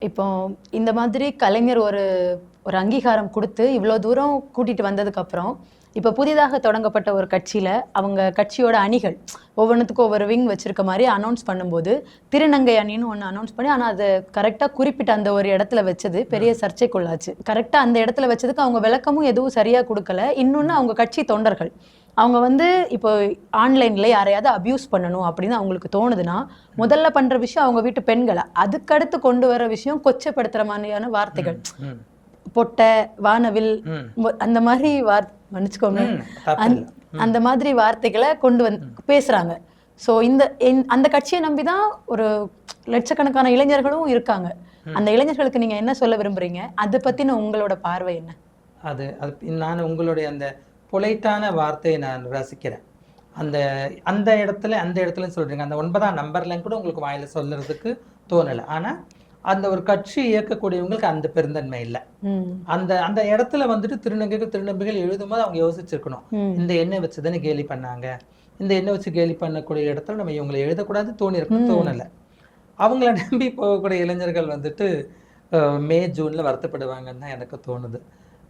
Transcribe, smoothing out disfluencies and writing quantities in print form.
இப்போ இந்த மாதிரி கலைஞர் ஒரு ஒரு அங்கீகாரம் குடுத்து, இவ்ளோ தூரம் கூட்டிட்டு வந்ததுக்கப்புறம், இப்ப புதிதாக தொடங்கப்பட்ட ஒரு கட்சியில, அவங்க கட்சியோட அணிகள் ஒவ்வொன்னுத்துக்கும் ஒவ்வொரு விங் வச்சிருக்க மாரி அனௌன்ஸ் பண்ணும்போது, திருநங்கை அணின்னு ஒண்ணு அனௌன்ஸ் பண்ணி, ஆனா அது கரெக்ட்டா குறிப்பிட்ட அந்த ஒரு இடத்துல வச்சது பெரிய சர்ச்சைக்குள்ளாச்சு. கரெக்ட்டா அந்த இடத்துல வச்சதுக்கு அவங்க விளக்கமும் எதுவும் சரியா குடுக்கல. இன்னொன்னு அவங்க கட்சி தொண்டர்கள். அவங்க வந்து இப்போ ஆன்லைன்ல யாரையாவது அபியூஸ் பண்ணணும் அப்படின்னு அவங்களுக்கு தோணுதுன்னா, முதல்ல பண்ற விஷயம் அவங்க வீட்டு பெண்கள. அதுக்கடுத்து கொண்டு வர விஷயம் கொச்சைப்படுத்துற மாதிரியான வார்த்தைகள். பொட்டை, வானவில் அந்த மாதிரி மன்னிச்சுக்கோங்க. அந்த மாதிரி வார்த்தைகளை கொண்டு வந்து பேசுறாங்க. ஸோ அந்த கட்சியை நம்பிதான் ஒரு லட்சக்கணக்கான இளைஞர்களும் இருக்காங்க. அந்த இளைஞர்களுக்கு நீங்க என்ன சொல்ல விரும்புறீங்க? அதை பத்தின உங்களோட பார்வை என்ன? அது நான் உங்களுடைய அந்த பொலைட்டான வார்த்தையை நான் ரசிக்கிறேன். அந்த அந்த இடத்துல சொல்றீங்க. அந்த 9ஆம் நம்பர்லன்னு கூட உங்களுக்கு வாயில சொல்றதுக்கு தோணலை. ஆனா அந்த ஒரு கட்சி இயக்கக்கூடியவங்களுக்கு அந்த பெருந்தன்மை இல்லை. அந்த இடத்துல வந்துட்டு திருநங்கைகள் எழுதும்போது அவங்க யோசிச்சிருக்கணும். இந்த எண்ணெய் வச்சுதானே கேலி பண்ணாங்க, இந்த எண்ணெய் வச்சு கேலி பண்ணக்கூடிய இடத்துல நம்ம இவங்களை எழுதக்கூடாது தோணிருக்கணும். தோணலை. அவங்கள நம்பி போகக்கூடிய இளைஞர்கள் வந்துட்டு மே ஜூன்ல வருத்தப்படுவாங்கன்னு தான் எனக்கு தோணுது.